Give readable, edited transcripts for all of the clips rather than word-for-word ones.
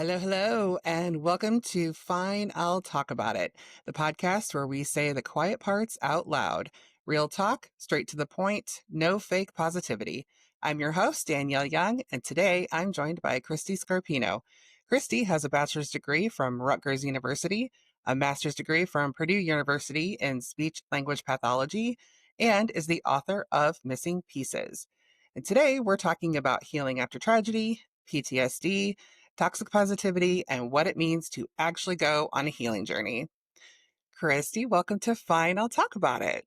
Hello, hello, and welcome to Fine, I'll Talk About It, the podcast where we say the quiet parts out loud. Real talk, straight to the point, no fake positivity. I'm your host, Danielle Young, and today I'm joined by Christy Scarpeano. Christy has a bachelor's degree from Rutgers University, a master's degree from Purdue University in speech language pathology, and is the author of Missing Pieces. And today we're talking about healing after tragedy, PTSD, toxic positivity, and what it means to actually go on a healing journey. Christy, welcome to Fine, I'll Talk About It.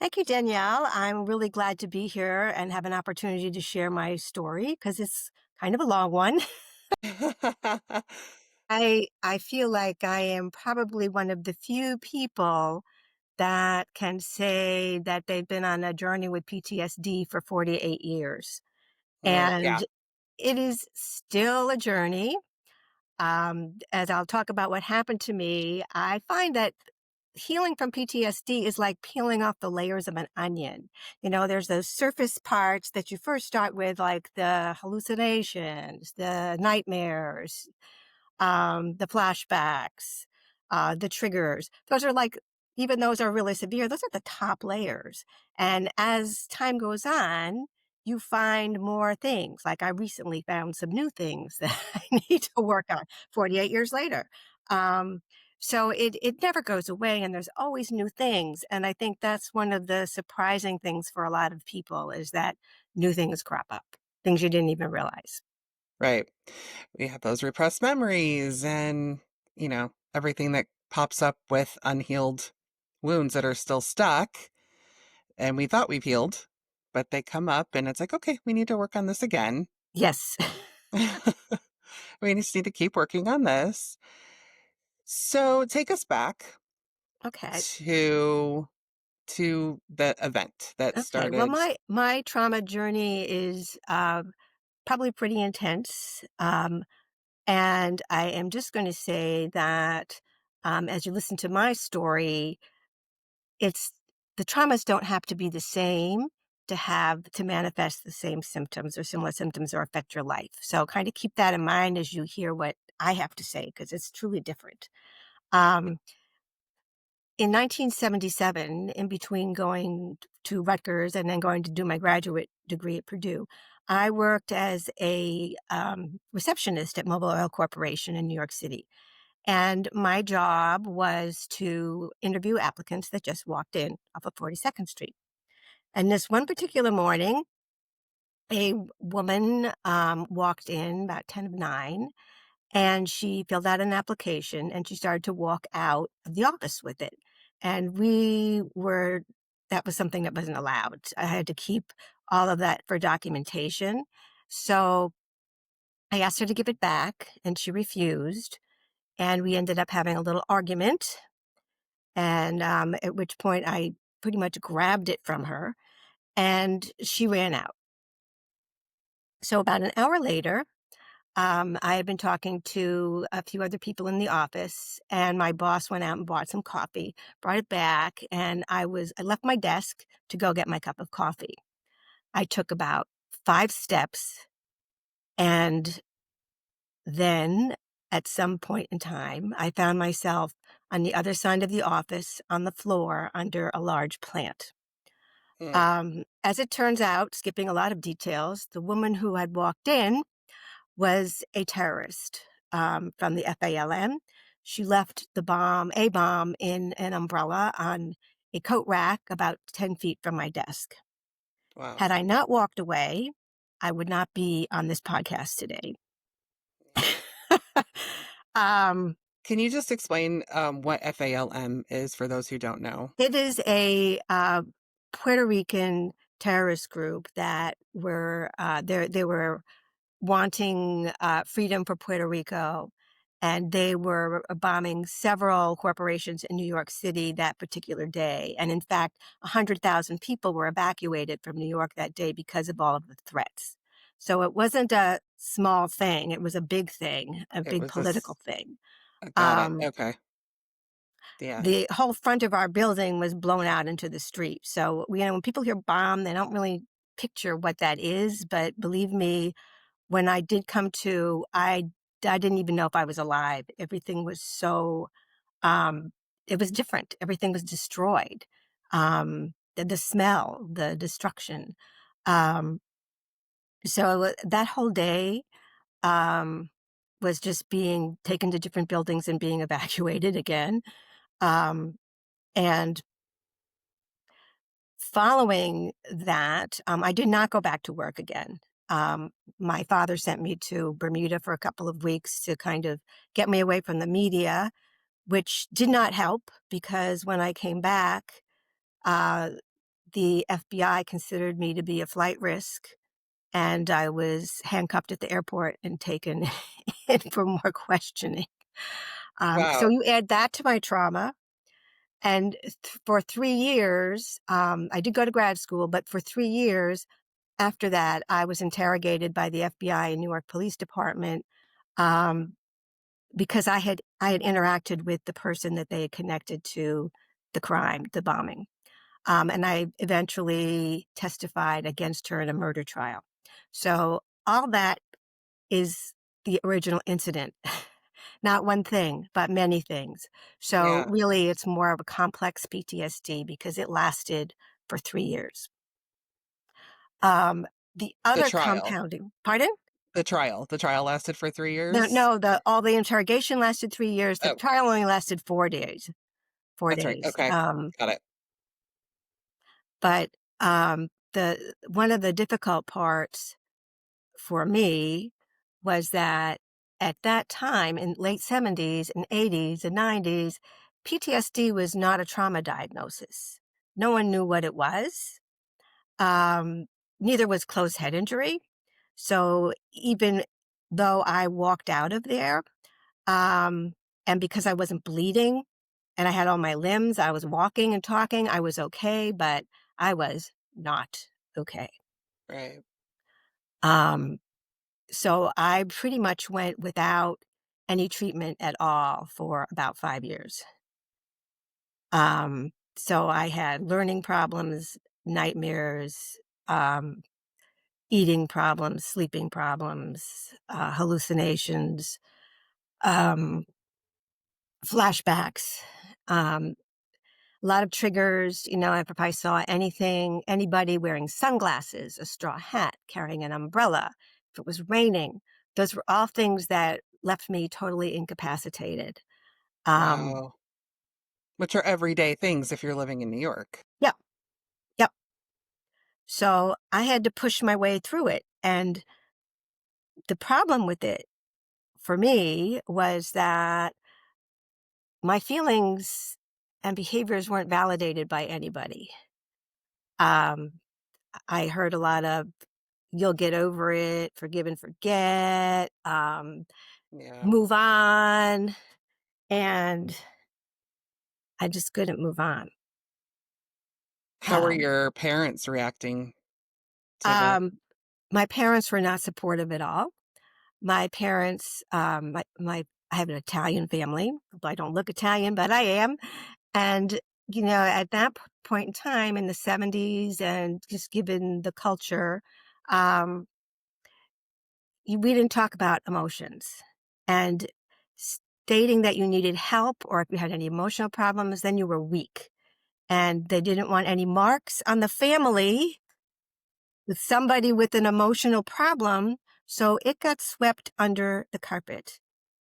Thank you, Danielle. I'm really glad to be here and have an opportunity to share my story because it's kind of a long one. I feel like I am probably one of the few people that can say that they've been on a journey with PTSD for 48 years. Yeah, And it is still a journey. As I'll talk about what happened to me, I find that healing from PTSD is like peeling off the layers of an onion. There's those surface parts that you first start with, like the hallucinations, the nightmares, the flashbacks, the triggers. Those are like, even those are really severe, those are the top layers. And as time goes on, you find more things. Like I recently found some new things that I need to work on 48 years later. Um, so it never goes away and there's always new things. And I think that's one of the surprising things for a lot of people is that new things crop up, things you didn't even realize. right. We have those repressed memories and, everything that pops up with unhealed wounds that are still stuck. And we thought we've healed, but they come up and it's like, okay, we need to work on this again. Yes. We just need to keep working on this. So take us back Okay. to the event that Okay. Well, started. my trauma journey is probably pretty intense, and I am just going to say that as you listen to my story, it's the traumas don't have to be the same to manifest the same symptoms or similar symptoms or affect your life. So, kind of keep that in mind as you hear what I have to say because it's truly different. Um, in 1977, in between going to Rutgers and then going to do my graduate degree at Purdue, I worked as a receptionist at Mobile Oil Corporation in New York City. And my job was to interview applicants that just walked in off of 42nd Street. And this one particular morning, a woman walked in about 10 of 9, and she filled out an application and she started to walk out of the office with it. And that was something that wasn't allowed. I had to keep all of that for documentation. So I asked her to give it back and she refused. And we ended up having a little argument. And at which point I pretty much grabbed it from her and she ran out. So about an hour later, I had been talking to a few other people in the office, and my boss went out and bought some coffee, brought it back, and I left my desk to go get my cup of coffee. I took about 5 steps, and then at some point in time, I found myself on the other side of the office on the floor under a large plant. Mm, As it turns out, skipping a lot of details, the woman who had walked in was a terrorist from the FALN. She left a bomb in an umbrella on a coat rack about 10 feet from my desk. wow. Had I not walked away, I would not be on this podcast today. um, Can you just explain what FALM is for those who don't know? it is a Puerto Rican terrorist group that they were wanting freedom for Puerto Rico, and they were bombing several corporations in New York City that particular day. And in fact, 100,000 people were evacuated from New York that day because of all of the threats. So it wasn't a small thing, it was a big thing, a It big was this. political thing. Got it. Um, Okay. Yeah. the whole front of our building was blown out into the street. So, when people hear bomb, they don't really picture what that is. But believe me, when I did come to, I I didn't even know if I was alive. Everything was so, um, it was different. Everything was destroyed. The smell, the destruction. Um, so that whole day, um, was just being taken to different buildings and being evacuated again. Um, and following that, I did not go back to work again. My father sent me to Bermuda for a couple of weeks to kind of get me away from the media, which did not help because when I came back, uh, the FBI considered me to be a flight risk, and I was handcuffed at the airport and taken in for more questioning. So Wow. you add that to my trauma, and for 3 years, I did go to grad school, but for 3 years after that, I was interrogated by the FBI and New York Police Department um, because I had interacted with the person that they had connected to the crime, the bombing. And I eventually testified against her in a murder trial. So all that is the original incident. Not one thing, but many things. So Yeah. really, it's more of a complex PTSD because it lasted for 3 years. Um, the The other trial. compounding, pardon? The trial. The trial lasted for 3 No, years? no, all the interrogation lasted 3 years. The Oh, trial only lasted 4 days. Four that's right. days. Okay. Got it. But the one of the difficult parts for me was that at that time in late 70s and 80s and 90s, PTSD was not a trauma diagnosis. No one knew what it was. Um, Neither was closed head injury. So even though I walked out of there, um, and because I wasn't bleeding and I had all my limbs, I was walking and talking, I was okay, but I was not okay. Right. Um, So I pretty much went without any treatment at all for about 5 years. So I had learning problems, nightmares, um, eating problems, sleeping problems, hallucinations, um, flashbacks, um, a lot of triggers. If I saw anybody wearing sunglasses, a straw hat, carrying an umbrella, if it was raining, those were all things that left me totally incapacitated. Um, Wow. Which are everyday things if you're living in New York. yeah, yep. So I had to push my way through it. And the problem with it for me was that my feelings and behaviors weren't validated by anybody. Um, I heard a lot of "you'll get over it," "forgive and forget," Yeah. "move on," and I just couldn't move on. How were Um, your parents reacting to the um, my parents were not supportive at all. My parents, I have an Italian family. I don't look Italian, but I am. And, at that point in time in the 70s and just given the culture, um, we didn't talk about emotions. And stating that you needed help or if you had any emotional problems, then you were weak. And they didn't want any marks on the family with somebody with an emotional problem. So it got swept under the carpet.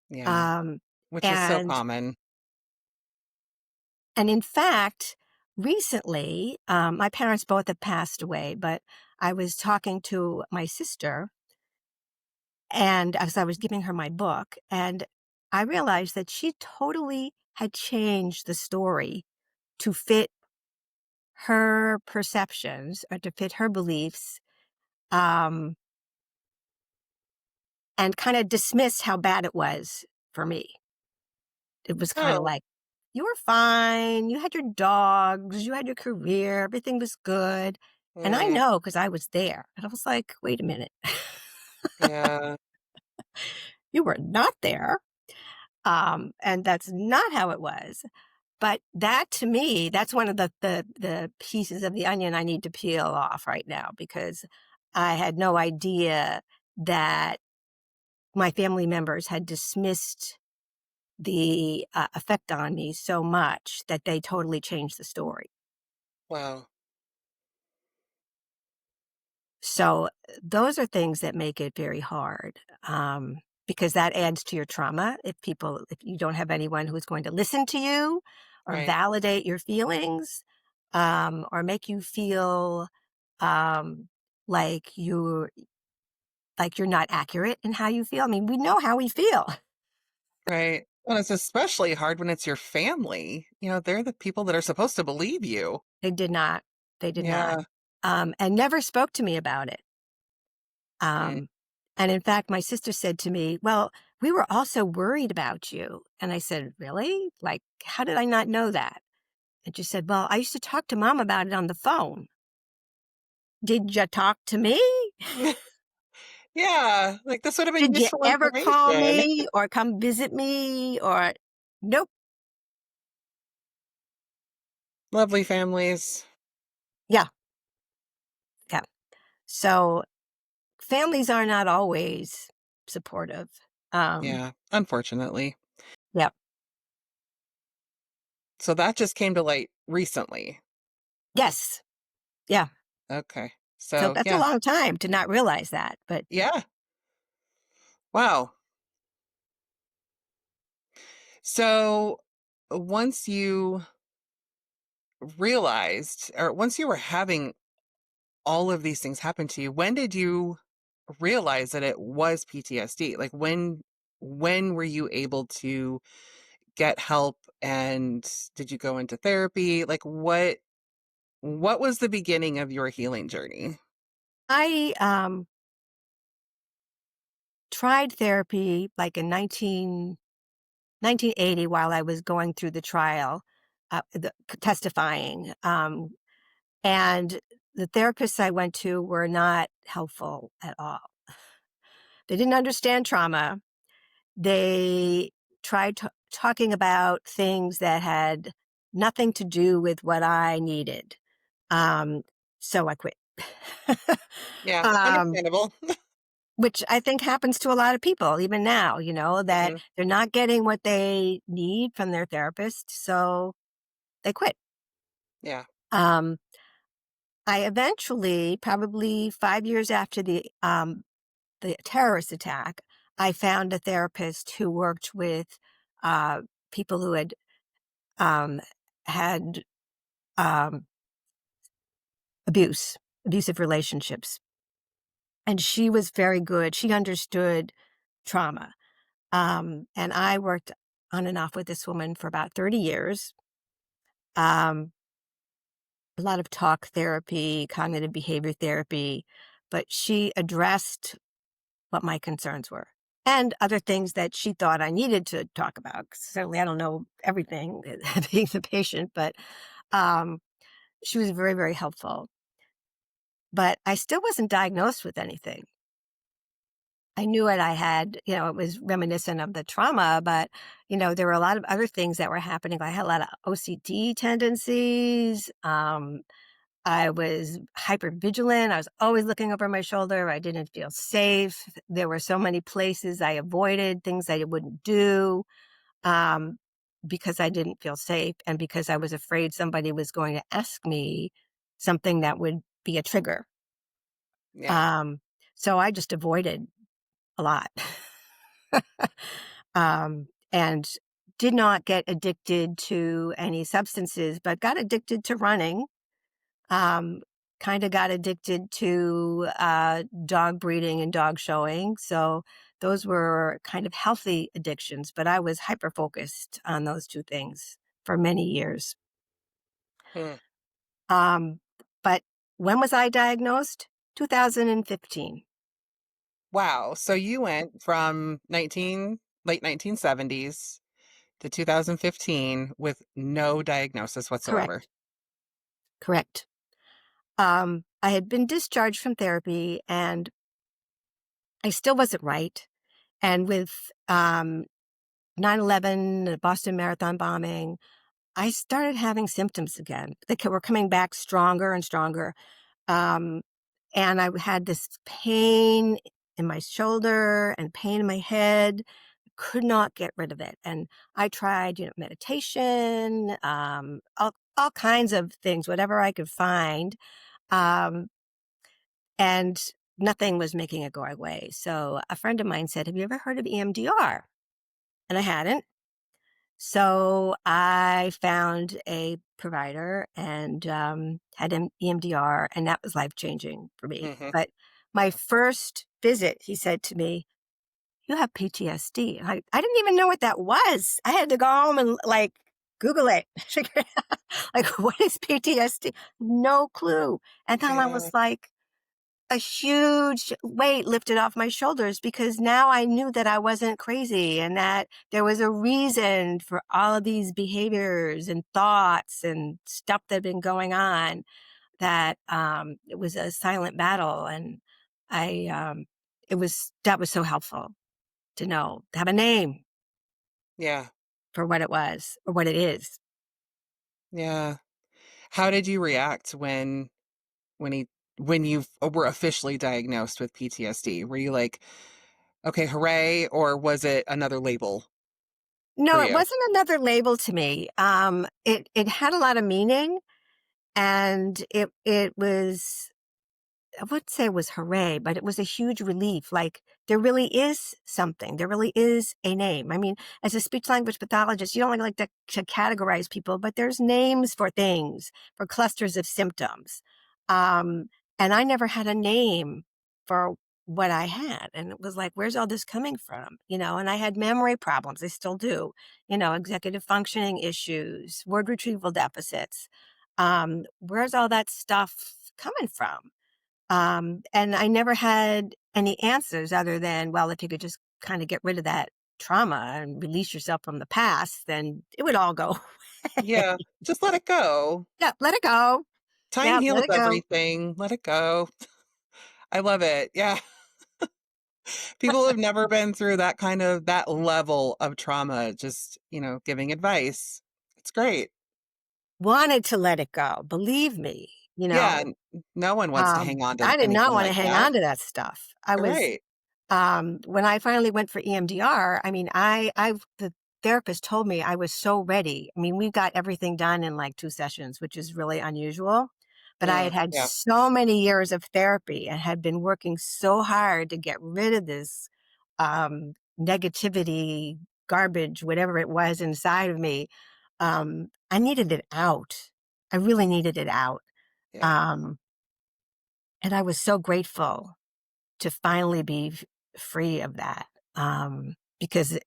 Yeah, Um, which is so and common. and in fact, recently, my parents both have passed away, but I was talking to my sister, and as I was giving her my book, and I realized that she totally had changed the story to fit her perceptions or to fit her beliefs, um, and kind of dismissed how bad it was for me. It was kind of Oh, like, "You were fine. You had your dogs. You had your career. Everything was good." And I mm, know because I was there. And I was like, "Wait a minute. yeah. You were not there." And that's not how it was. But that to me, that's one of the pieces of the onion I need to peel off right now because I had no idea that my family members had dismissed the effect on me so much that they totally changed the story. Wow. So those are things that make it very hard, because that adds to your trauma. If you don't have anyone who's going to listen to you or Right. validate your feelings, or make you feel um, like you're not accurate in how you feel. I mean, we know how we feel. Right. Well, it's especially hard when it's your family. They're the people that are supposed to believe you. They did not. They did not, Yeah. and never spoke to me about it. Mm. Um, and in fact, my sister said to me, "Well, we were also worried about you." And I said, "Really? Like, how did I not know that?" And she said, "Well, I used to talk to mom about it on the phone." Did you talk to me? Yeah. Like this would have been Did you useful ever call information. me or come visit me or nope. Lovely families. Yeah, yeah. So families are not always supportive. Um, Yeah. Unfortunately. yeah. So that just came to light recently. Yes. Yeah. Okay. So So that's a yeah. long time to not realize that. But Yeah. Wow. So once you realized, or once you were having all of these things happen to you, when did you realize that it was PTSD? Like when were you able to get help, and did you go into therapy? Like what was the beginning of your healing journey? I tried therapy like in 1980 while I was going through the trial, testifying. And the therapists I went to were not helpful at all. They didn't understand trauma. They tried talking about things that had nothing to do with what I needed. Um, so I quit. Yeah, um, understandable. which I think happens to a lot of people, even now, that Mhm. they're not getting what they need from their therapist. So they quit. Yeah. Um, I eventually, probably 5 years after the terrorist attack, I found a therapist who worked with uh, people who um, had um, abusive relationships. And she was very good. She understood trauma. And I worked on and off with this woman for about 30 years. Um, a lot of talk therapy, cognitive behavior therapy, but she addressed what my concerns were and other things that she thought I needed to talk about. Certainly, I don't know everything being the patient, but um, she was very, very helpful. But I still wasn't diagnosed with anything. I knew what I had, it was reminiscent of the trauma, but, there were a lot of other things that were happening. I had a lot of OCD tendencies. I was hyper vigilant. I was always looking over my shoulder. I didn't feel safe. There were so many places I avoided, things I wouldn't do, um, because I didn't feel safe and because I was afraid somebody was going to ask me something that would be a trigger. Yeah. Um, so I just avoided a lot. And did not get addicted to any substances, but got addicted to running. Um, kind of got addicted to dog breeding and dog showing. So those were kind of healthy addictions, but I was hyper focused on those two things for many years. Hmm. Um, but when was I diagnosed? 2015. Wow. So you went from late 1970s to 2015 with no diagnosis whatsoever. Correct. Correct. I had been discharged from therapy and I still wasn't right. And with 9/11, the Boston Marathon bombing, I started having symptoms again. Were coming back stronger and stronger. Um, and I had this pain in my shoulder and pain in my head. Could not get rid of it. And I tried, meditation, all kinds of things, whatever I could find. Um, and nothing was making it go away. So a friend of mine said, "Have you ever heard of EMDR?" And I hadn't. So I found a provider and had an EMDR, and that was life changing for me. Hmm. But my first visit, he said to me, "You have PTSD." And I didn't even know what that was. I had to go home and Google it. Figure it out. Like, what is PTSD? No clue. And then I Yeah. was like, a huge weight lifted off my shoulders because now I knew that I wasn't crazy and that there was a reason for all of these behaviors and thoughts and stuff that had been going on, that it was a silent battle. And that was so helpful to know, to have a name Yeah. for what it was or what it is. Yeah. How did you react when he when you were officially diagnosed with PTSD? Were you like, okay, hooray, or was it another label for No, it you? wasn't another label to me. It had a lot of meaning, and it was, I wouldn't say it was hooray, but it was a huge relief. Like, there really is something. There really is a name. I mean, as a speech language pathologist, you don't like to categorize people, but there's names for things, for clusters of symptoms. Um, and I never had a name for what I had. And it was like, where's all this coming from? And I had memory problems. I still do, executive functioning issues, word retrieval deficits. Where's all that stuff coming from? And I never had any answers other than, well, if you could just kind of get rid of that trauma and release yourself from the past, then it would all go away. Yeah. Just let it go. Yeah, let it go. Time Yeah, heals let it go. everything. Let it go. I love it. Yeah. People who have never been through that level of trauma, just, giving advice. It's great. Wanted to let it go. Believe me, Yeah. No one wants to hang on to I did not anything want to like hang that. on to that stuff. I was Right. When I finally went for EMDR, I mean, the therapist told me I was so ready. I mean, we got everything done in like 2 sessions, which is really unusual. But I had had Yeah. so many years of therapy and had been working so hard to get rid of this negativity, garbage, whatever it was inside of me. I needed it out. I really needed it out. Yeah. Um, and I was so grateful to finally be free of that. Because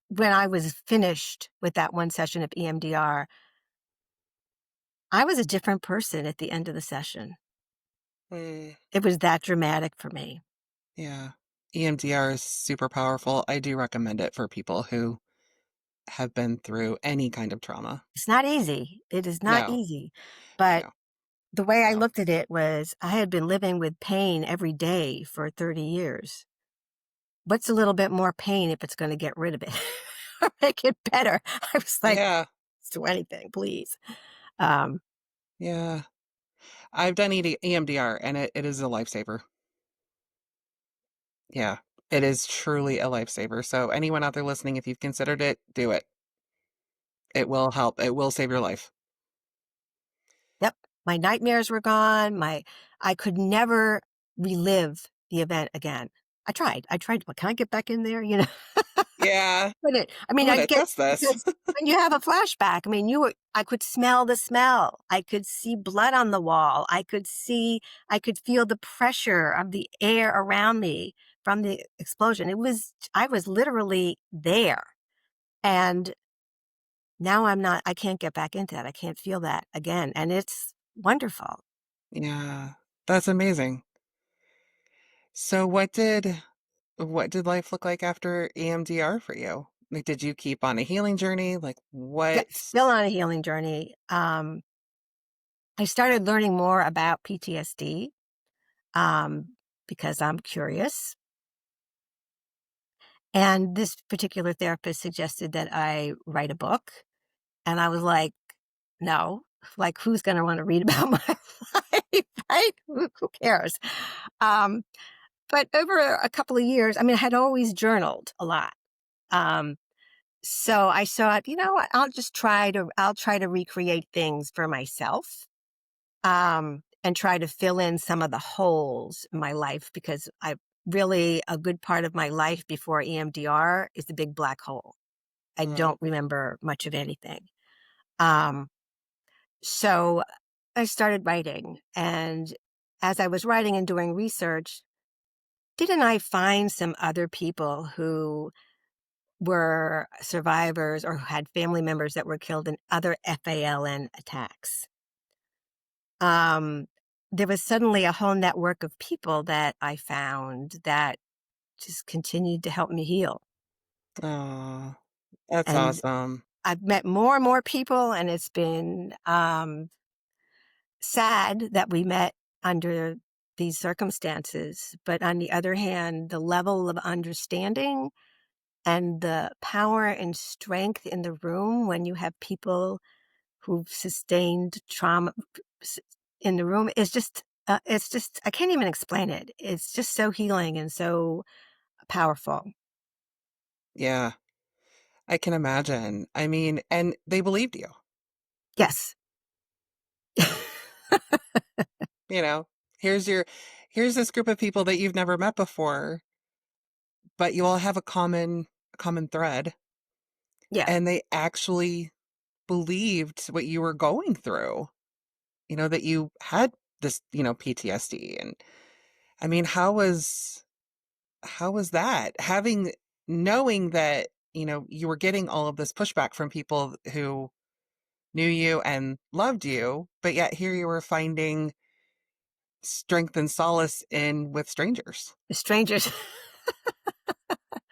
when I was finished with that one session of EMDR, I was a different person at the end of the session. Mm, It was that dramatic for me. yeah. EMDR is super powerful. I do recommend it for people who have been through any kind of trauma. It's not easy. It is not No, easy. But no, the way I no. looked at it was I had been living with pain every day for 30 years. What's a little bit more pain if it's going to get rid of it or make it better? I was like, Yeah, "Let's do anything, please." Um, yeah. I've done EMDR and it is a lifesaver. Yeah, it is truly a lifesaver. So anyone out there listening, if you've considered it, do it. It will help. It will save your life. Yep. My nightmares were gone. I could never relive the event again. I tried. Well, can I get back in there? Yeah. Couldn't. I I'm mean, gonna I'd get, test this. because when you have a flashback, I mean, I could smell the smell. I could see blood on the wall. I could feel the pressure of the air around me from the explosion. I was literally there. And now I can't get back into that. I can't feel that again. And it's wonderful. Yeah. That's amazing. So what did life look like after EMDR for you? Like, did you keep on a healing journey? Like, Yeah, what? still on a healing journey. I started learning more about PTSD, because I'm curious. And this particular therapist suggested that I write a book. And I was like, no, like, who's going to want to read about my life? Right? Who cares? Um, But over a couple of years, I mean, I had always journaled a lot. Um, so I thought, you know what, I'll try to recreate things for myself, and try to fill in some of the holes in my life because I really, a good part of my life before EMDR is the big black hole. I Uh, don't remember much of anything. Um, so I started writing. And as I was writing and doing research, didn't I find some other people who were survivors or who had family members that were killed in other FALN attacks? Um, there was suddenly a whole network of people that I found that just continued to help me heal. oh, that's And awesome. I've met more and more people, and it's been sad that we met under these circumstances. But on the other hand, the level of understanding and the power and strength in the room when you have people who've sustained trauma in the room is just, it's just, I can't even explain it. It's just so healing and so powerful. Yeah, I can imagine. I mean, and they believed you. Yes. You know, here's your here's this group of people that you've never met before, but you all have a common thread, Yeah. and they actually believed what you were going through. That you had this, PTSD. And I mean, how was that? Knowing that, you were getting all of this pushback from people who knew you and loved you, but yet here you were finding strength and solace in with strangers. Strangers.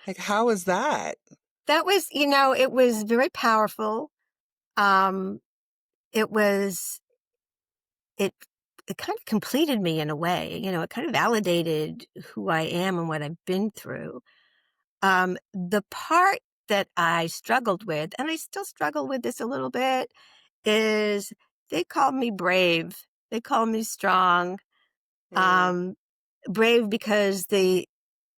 Like, how is that? That was, it was very powerful. Um, it was, it, it kind of completed me in a way, it kind of validated who I am and what I've been through. The part that I struggled with, and I still struggle with this a little bit, is they called me brave. They called me strong. Mm, Um, Brave because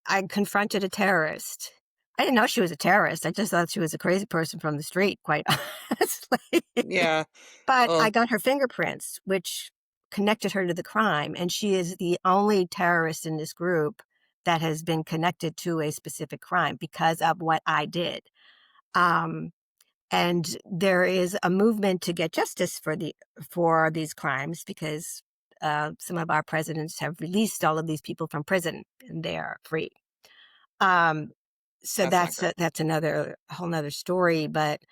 I confronted a terrorist. I didn't know she was a terrorist. I just thought she was a crazy person from the street, quite honestly. yeah. But I Well, got her fingerprints, which connected her to the crime. And she is the only terrorist in this group that has been connected to a specific crime because of what I did. Um, and there is a movement to get justice for these crimes because some of our presidents have released all of these people from prison and they are free. Um, so that's not good. that's another whole nother story. But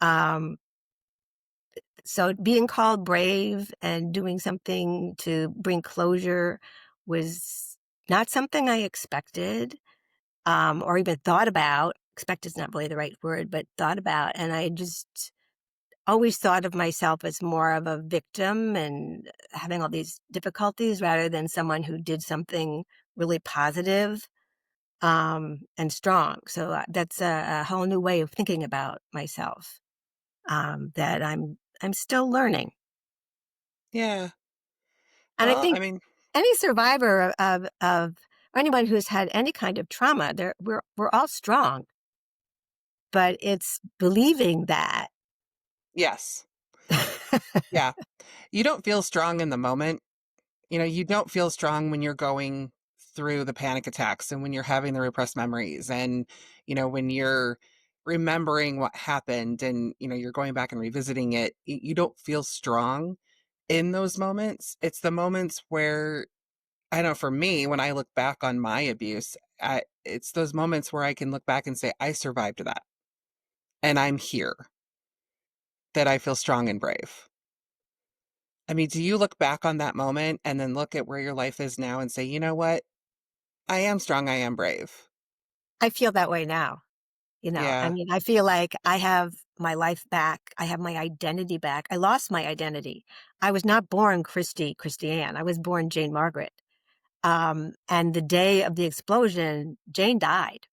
um, so being called brave and doing something to bring closure was not something I expected, or even thought about. Expect is not really the right word, but thought about. And I just always thought of myself as more of a victim and having all these difficulties rather than someone who did something really positive, and strong. So that's a whole new way of thinking about myself, that I'm still learning. Yeah. And I Well, I think mean, any survivor or anyone who's had any kind of trauma, we're all strong, but it's believing that. yes. Yeah. You don't feel strong in the moment. You don't feel strong when you're going through the panic attacks and when you're having the repressed memories and, when you're remembering what happened and, you're going back and revisiting it. You don't feel strong in those moments. It's the moments where, I know for me, when I look back on my abuse, it's those moments where I can look back and say, I survived that and I'm here, that I feel strong and brave. I mean, do you look back on that moment and then look at where your life is now and say, you know what? I am strong, I am brave. I feel that way now. I Yeah, mean, I feel like I have my life back. I have my identity back. I lost my identity. I was not born Christiane. I was born Jane Margaret. And the day of the explosion, Jane died.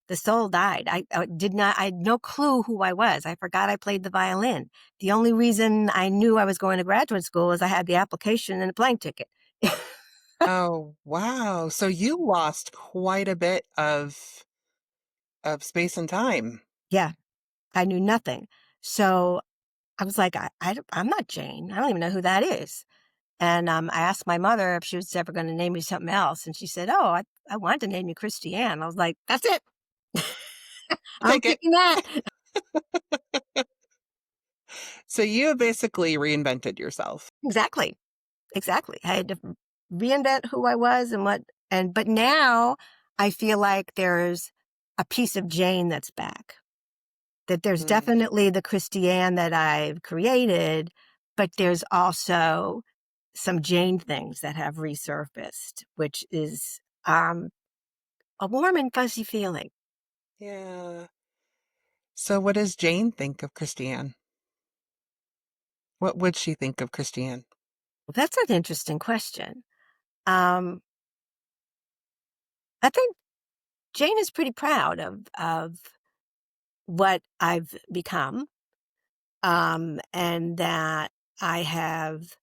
The soul died. I had no clue who I was. I forgot I played the violin. The only reason I knew I was going to graduate school was I had the application and a plane ticket. Oh, wow. So you lost quite a bit of space and time. Yeah, I knew nothing. So I was like, I'm not Jane. I don't even know who that is. And I asked my mother if she was ever going to name me something else. And she said, "Oh, I wanted to name you Christiane." I was like, "That's it. I'll I'm take it. picking that." So you have basically reinvented yourself. Exactly. Exactly. I had to reinvent who I was and but now I feel like there's a piece of Jane that's back. That there's Mm, definitely the Christiane that I've created, but there's also some Jane things that have resurfaced, which is a warm and fuzzy feeling. yeah. So what does Jane think of Christiane? What would she think of Christiane? Well, that's an interesting question. Um, I think Jane is pretty proud of what I've become, and that I have.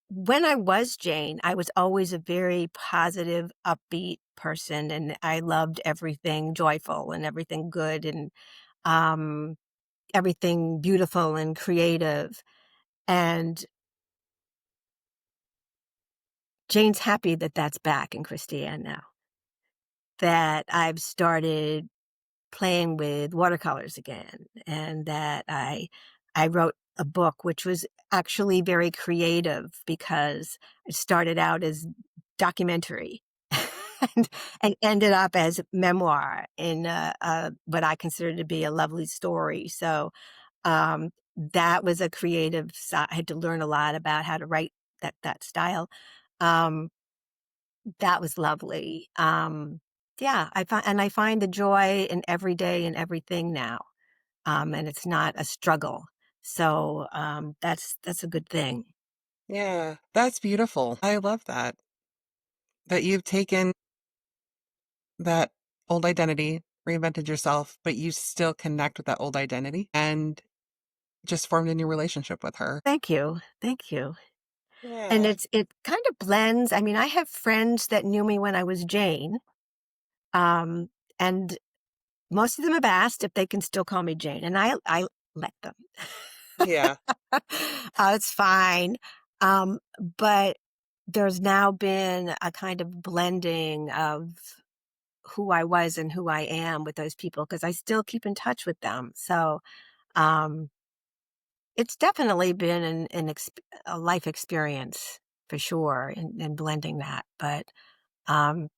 When I was Jane, I was always a very positive, upbeat person, and I loved everything joyful and everything good and um, everything beautiful and creative. And Jane's happy that that's back in Christiane now. That I've started playing with watercolors again, and that I wrote a book which was actually very creative because it started out as documentary and, and ended up as memoir in what I consider to be a lovely story. So that was a creative side. I had to learn a lot about how to write that style. Um, that was lovely. Yeah, I find the joy in every day and everything now, and it's not a struggle. So that's a good thing. Yeah, that's beautiful. I love that. That you've taken that old identity, reinvented yourself, but you still connect with that old identity and just formed a new relationship with her. Thank you. And Yeah. it kind of blends. I mean, I have friends that knew me when I was Jane, um, and most of them have asked if they can still call me Jane, and I let them. Yeah. It's fine. But there's now been a kind of blending of who I was and who I am with those people because I still keep in touch with them. So um, it's definitely been a life experience for sure in blending that. But um,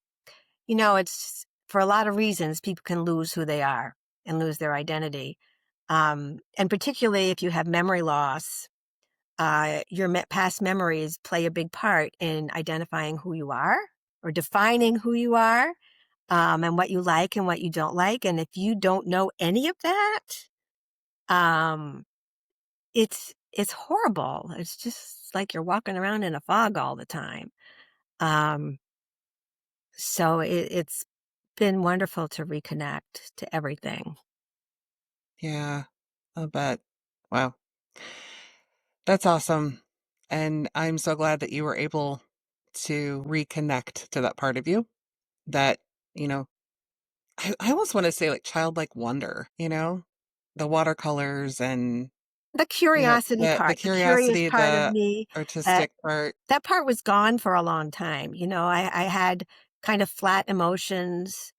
it's for a lot of reasons people can lose who they are and lose their identity. And particularly if you have memory loss, your past memories play a big part in identifying who you are or defining who you are, and what you like and what you don't like. And if you don't know any of that, um, it's horrible. It's just like you're walking around in a fog all the time. Um, so it's been wonderful to reconnect to everything. Yeah. I bet. Wow. That's awesome. And I'm so glad that you were able to reconnect to that part of you that, you know, I almost want to say like childlike wonder, the watercolors and, The curiosity the part, the curious curiosity, part of the me, uh, artistic part. that part was gone for a long time. I had kind of flat emotions.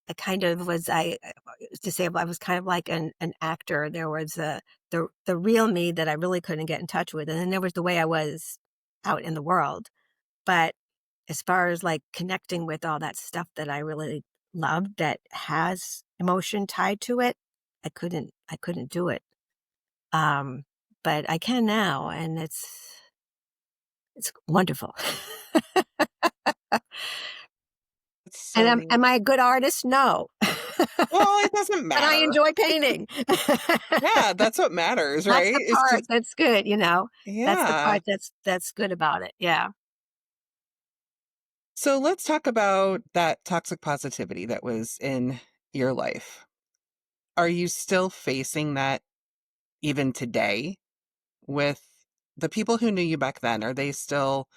I kind of was to say I was kind of like an actor. There was the real me that I really couldn't get in touch with, and then there was the way I was out in the world. But as far as like connecting with all that stuff that I really loved that has emotion tied to it, I couldn't do it. Um, but I can now, and it's wonderful. It's And so neat. am I a good artist? No. Well, it doesn't But I matter. enjoy painting. Yeah, that's what matters, That's right? the It's part just, that's good. That's the yeah. part that's good about it, yeah. So let's talk about that toxic positivity that was in your life. Are you still facing that even today with the people who knew you back then? Are they still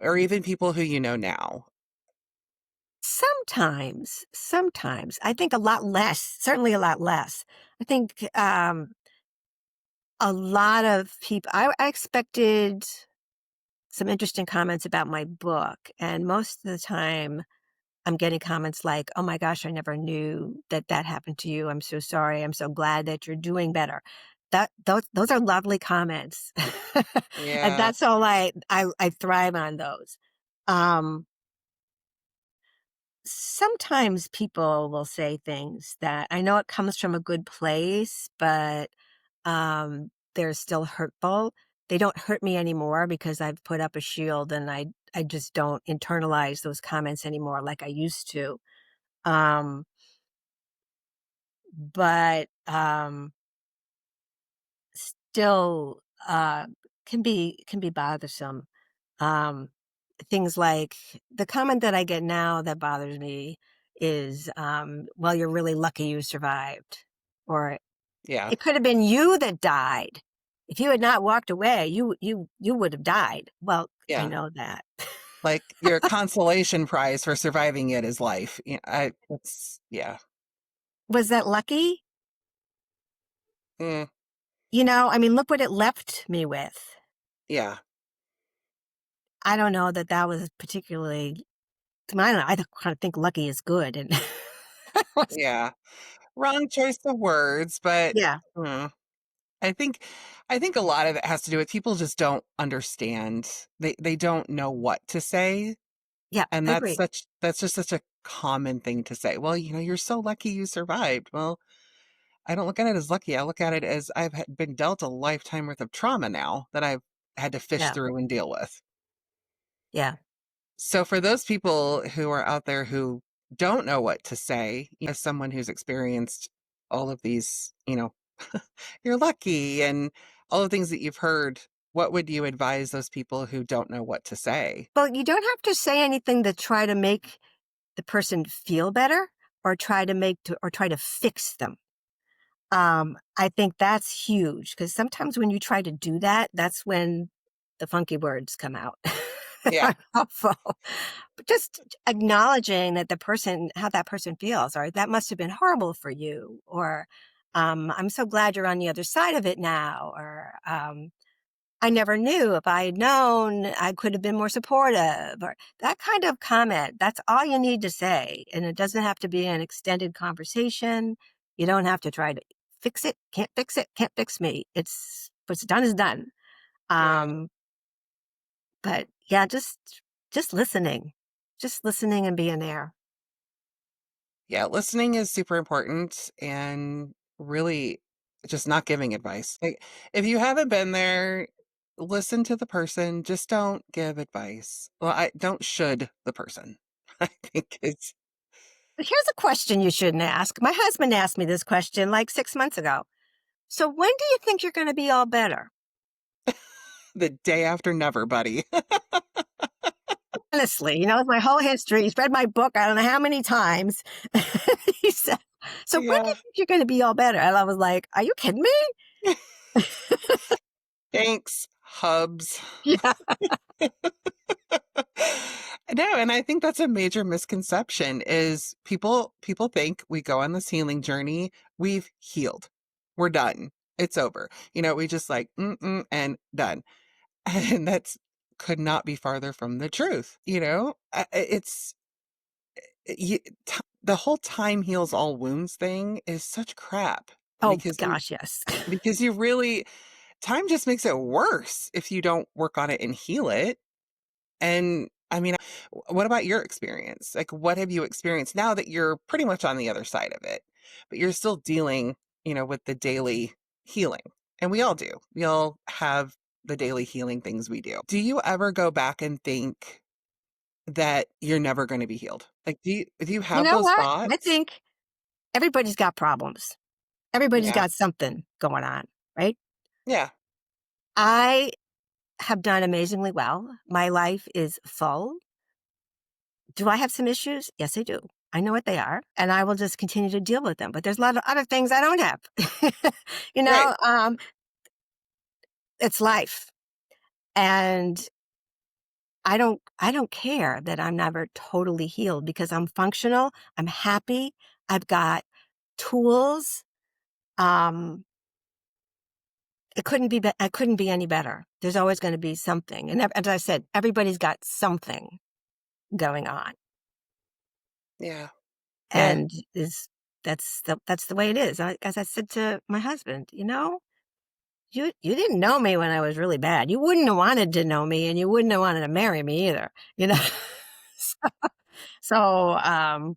or even people who you know now? Sometimes. I think a lot less, certainly a lot less. I think a lot of people, I expected some interesting comments about my book. And most of the time, I'm getting comments like, oh my gosh, I never knew that that happened to you. I'm so sorry. I'm so glad that you're doing better. Those are lovely comments. And Yeah. that's all I thrive on those. Um, Sometimes people will say things that I know it comes from a good place, but they're still hurtful. They don't hurt me anymore because I've put up a shield and I just don't internalize those comments anymore like I used to. Um, but still can be bothersome. Um, Things like the comment that I get now that bothers me is, well, you're really lucky you survived. Or Yeah. it could have been you that died. If you had not walked away, you would have died. Well, I Yeah. know that. Like your consolation prize for surviving it is life. Yeah. Was that lucky? Mm, I mean, look what it left me with. yeah. I don't know that that was particularly, I don't know, I kind of think lucky is good. And Yeah. Wrong choice of words, but yeah, mm, I think I think a lot of it has to do with people just don't understand. They don't know what to say, yeah, and agree. that's just such a common thing to say. Well, you're so lucky you survived. Well, I don't look at it as lucky. I look at it as been dealt a lifetime worth of trauma now that I've had to fish Yeah, through and deal with. yeah. So for those people who are out there who don't know what to say, as someone who's experienced all of these, you're lucky and all the things that you've heard, what would you advise those people who don't know what to say? Well, you don't have to say anything to try to make the person feel better or try to fix them. I think that's huge because sometimes when you try to do that, that's when the funky words come out. They Yeah. aren't helpful. But just acknowledging that how that person feels, or that must have been horrible for you, or I'm so glad you're on the other side of it now, or I never knew. If I had known, I could have been more supportive, or that kind of comment. That's all you need to say. And it doesn't have to be an extended conversation. You don't have to try to fix it. Can't fix it. Can't fix me. It's what's done is done. Yeah. Um, but yeah, just listening and being there. Yeah. Listening is super important and really just not giving advice. Like, if you haven't been there, listen to the person. Just don't give advice. Well, I don't should the person. I think it's But here's a question you shouldn't ask. My husband asked me this question like 6 months ago. So when do you think you're going to be all better? the day after never, buddy. Honestly, my whole history. He's read my book, I don't know how many times. He said, so when do you Yeah. think you're going to be all better? And I was like, are you kidding me? Thanks, hubs. Yeah. No, and I think that's a major misconception is people think we go on this healing journey, we've healed. We're done. It's over. We just like and done. And that's could not be farther from the truth, It's you, the whole time heals all wounds thing is such crap Oh, because you gosh, yes. because you really time just makes it worse if you don't work on it and heal it. And I mean, what about your experience? Like, what have you experienced now that you're pretty much on the other side of it, but you're still dealing, with the daily healing? And we all do. We all have the daily healing things we do. Do you ever go back and think that you're never going to be healed? Like, do you You have know those what? I thoughts? think everybody's got problems. Everybody's Yeah. got something going on, right? Yeah. I have done amazingly well. My life is full. Do I have some issues? Yes, I do. I know what they are, and I will just continue to deal with them. But there's a lot of other things I don't have. you Right. know, um, it's life. And I don't care that I'm never totally healed because I'm functional, I'm happy, I've got tools. Um, I couldn't be any better. There's always gonna be something, and as I said, everybody's got something going on, Yeah. Yeah. and is that's the way it is. As I said to my husband, you didn't know me when I was really bad. You wouldn't have wanted to know me, and you wouldn't have wanted to marry me either, you know? So so,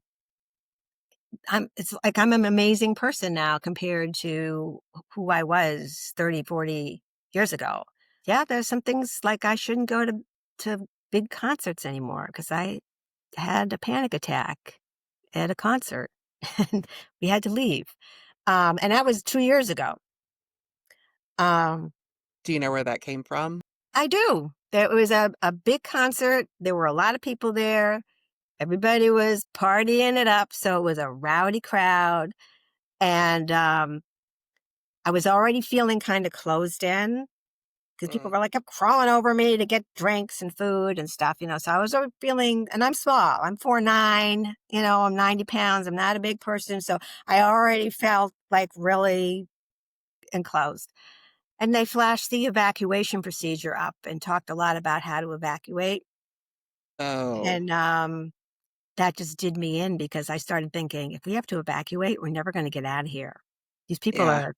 it's like I'm an amazing person now compared to who I was 30, 40 years ago. Yeah, there's some things like I shouldn't go to big concerts anymore because I had a panic attack at a concert and we had to leave. And that was 2 years ago. Um, Do you know where that came from? I do. There was a big concert. There were a lot of people there. Everybody was partying it up, so it was a rowdy crowd, and, I was already feeling kinda closed in because people Mm. were, like, kept crawling over me to get drinks and food and stuff, so I was already feeling and I'm small, I'm 4'9", I'm 90 pounds, I'm not a big person, so I already felt, like, really enclosed, and they flashed the evacuation procedure up and talked a lot about how to evacuate, Oh, and, that just did me in because I started thinking, "If we have to evacuate, we're never gonna get out of here. These people yeah. are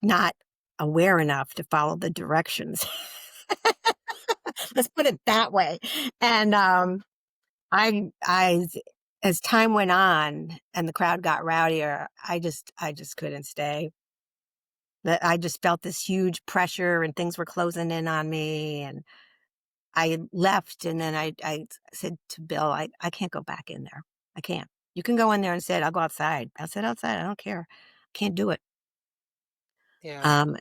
not aware enough to follow the directions." Let's put it that way. And, I as time went on and the crowd got rowdier, I just couldn't stay. That I just felt this huge pressure and things were closing in on me, and I left, and then I said to Bill, "I can't go back in there. I can't. You can go in there and sit. I'll go outside." I'll sit outside. I don't care. Can't do it. Yeah. Um,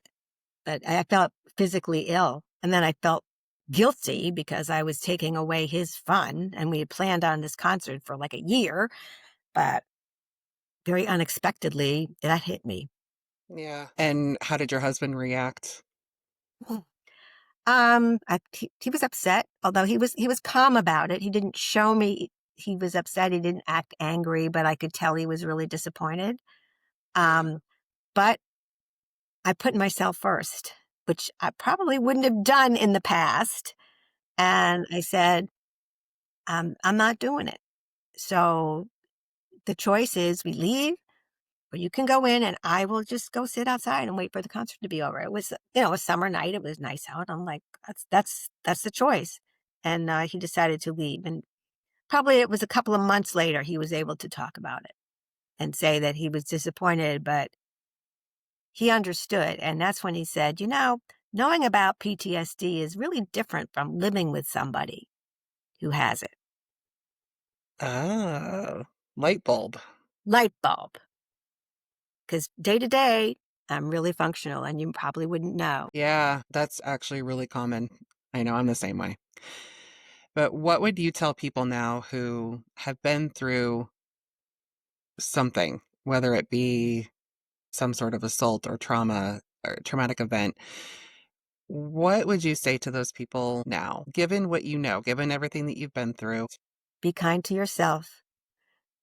but I felt physically ill, and then I felt guilty because I was taking away his fun, and we had planned on this concert for like a year, but very unexpectedly, that hit me. Yeah. And how did your husband react? He was upset, although he was calm about it. He didn't show me he was upset. He didn't act angry, but I could tell he was really disappointed. Yeah. Um, but I put myself first, which I probably wouldn't have done in the past. And I said, I'm not doing it. So the choice is we leave or you can go in and I will just go sit outside and wait for the concert to be over. It was, a summer night. It was nice out. I'm like, that's the choice. And he decided to leave. And probably it was a couple of months later he was able to talk about it and say that he was disappointed, but he understood. And that's when he said, knowing about PTSD is really different from living with somebody who has it. Oh, light bulb. Light bulb. Because day to day, I'm really functional and you probably wouldn't know. Yeah, that's actually really common. I know I'm the same way. But what would you tell people now who have been through something, whether it be some sort of assault or trauma or traumatic event? What would you say to those people now, given what you know, given everything that you've been through? Be kind to yourself.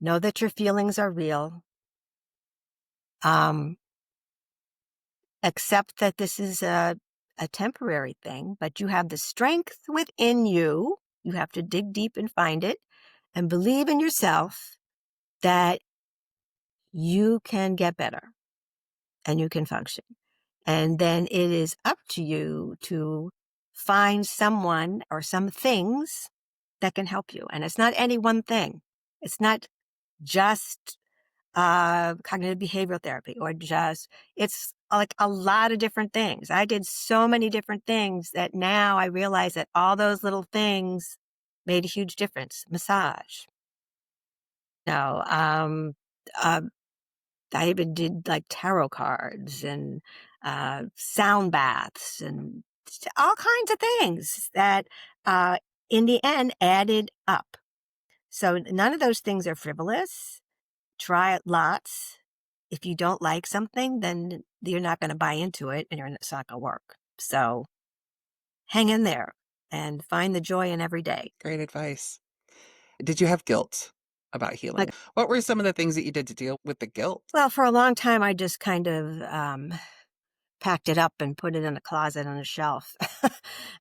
Know that your feelings are real. Um, accept that this is a temporary thing, but you have the strength within you. You have to dig deep and find it and believe in yourself that you can get better and you can function. And then it is up to you to find someone or some things that can help you. And it's not any one thing. It's not just cognitive behavioral therapy or just, it's like a lot of different things. I did so many different things that now I realize that all those little things made a huge difference. Massage. No, uh, I even did like tarot cards and sound baths and all kinds of things that in the end added up. So none of those things are frivolous. Try it lots. If you don't like something, then you're not going to buy into it and it's not going to work. So hang in there. and find the joy in every day. Great advice. Did you have guilt about healing? Like, What were some of the things that you did to deal with the guilt? well, for a long time, I just kind of packed it up and put it in a closet on a shelf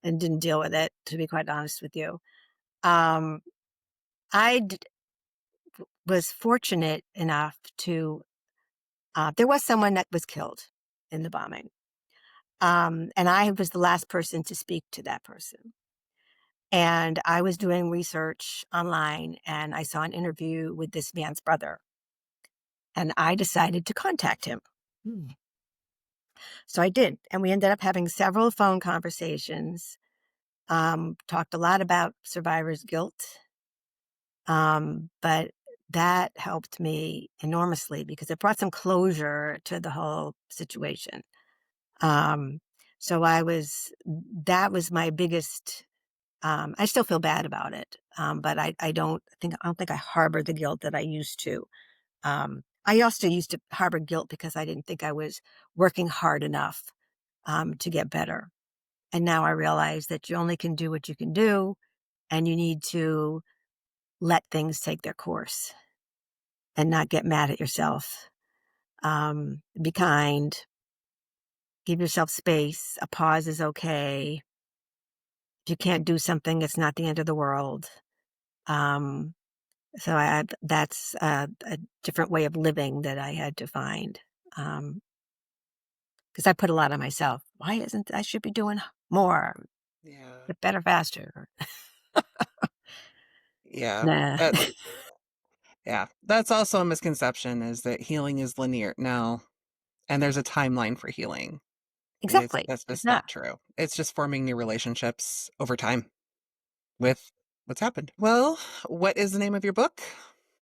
and didn't deal with it, to be quite honest with you. Um, I was fortunate enough to, there was someone that was killed in the bombing. And I was the last person to speak to that person. And I was doing research online and I saw an interview with this man's brother. And I decided to contact him. Hmm. So I did. And we ended up having several phone conversations, talked a lot about survivor's guilt. But that helped me enormously because it brought some closure to the whole situation. Um, so that was my biggest, I still feel bad about it. But I don't think I harbor the guilt that I used to. I also used to harbor guilt because I didn't think I was working hard enough, to get better. And now I realize that you only can do what you can do and you need to let things take their course and not get mad at yourself. Be kind, give yourself space. A pause is okay. If you can't do something, it's not the end of the world. Um, that's a different way of living that I had to find. Because I put a lot on myself. Why isn't I should be doing more, Yeah. get better faster? Yeah. Nah. That yeah. That's also a misconception is that healing is linear. No. And there's a timeline for healing. And Exactly. that's It's just not. not true. It's just forming new relationships over time with what's happened. Well, what is the name of your book?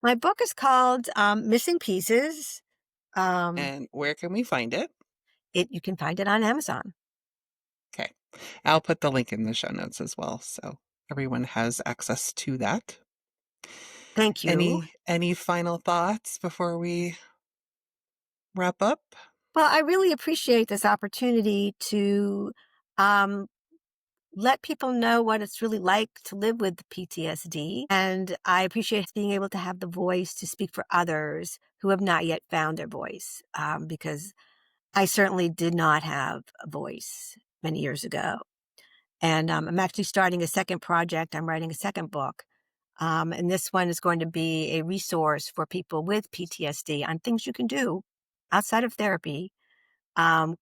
My book is called Missing Pieces. Um, And where can we find it? you can find it on Amazon. Okay. I'll put the link in the show notes as well, so everyone has access to that. Thank you. Any final thoughts before we wrap up? Well, I really appreciate this opportunity to um, let people know what it's really like to live with PTSD. And I appreciate being able to have the voice to speak for others who have not yet found their voice, because I certainly did not have a voice many years ago. And I'm actually starting a second project. I'm writing a second book. And this one is going to be a resource for people with PTSD on things you can do outside of therapy.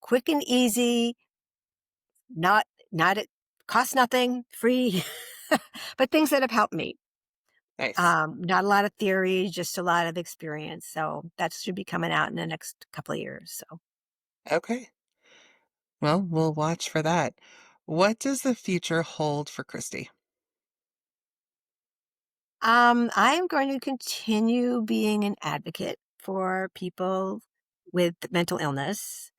Quick and easy, not it costs nothing, free, but things that have helped me. Nice. Not a lot of theory, just a lot of experience. So that should be coming out in the next couple of years. So Okay. Well, we'll watch for that. What does the future hold for Christy? I am going to continue being an advocate for people with mental illness.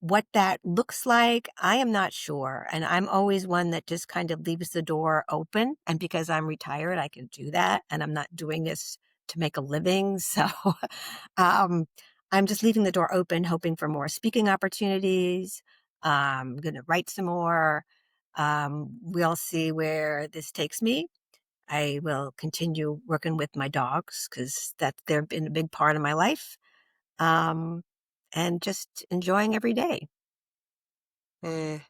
What that looks like, I am not sure. And I'm always one that just kind of leaves the door open. And because I'm retired, I can do that. And I'm not doing this to make a living. So um, I'm just leaving the door open, hoping for more speaking opportunities. I'm going to write some more. We'll see where this takes me. I will continue working with my dogs because they've been a big part of my life. Um, and just enjoying every day. Mm,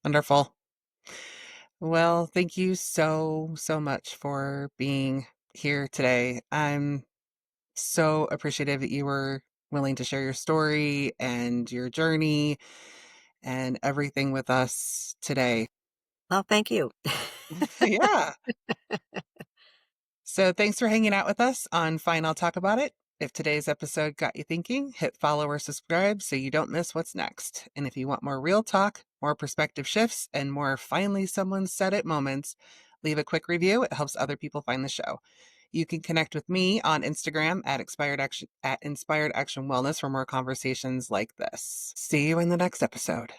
wonderful. Well, thank you so, so much for being here today. I'm so appreciative that you were willing to share your story and your journey and everything with us today. Well, thank you. Yeah. So thanks for hanging out with us on Fine, I'll Talk About It. If today's episode got you thinking, hit follow or subscribe so you don't miss what's next. And if you want more real talk, more perspective shifts, and more finally someone said it moments, leave a quick review. It helps other people find the show. You can connect with me on Instagram at Inspired Action Wellness for more conversations like this. See you in the next episode.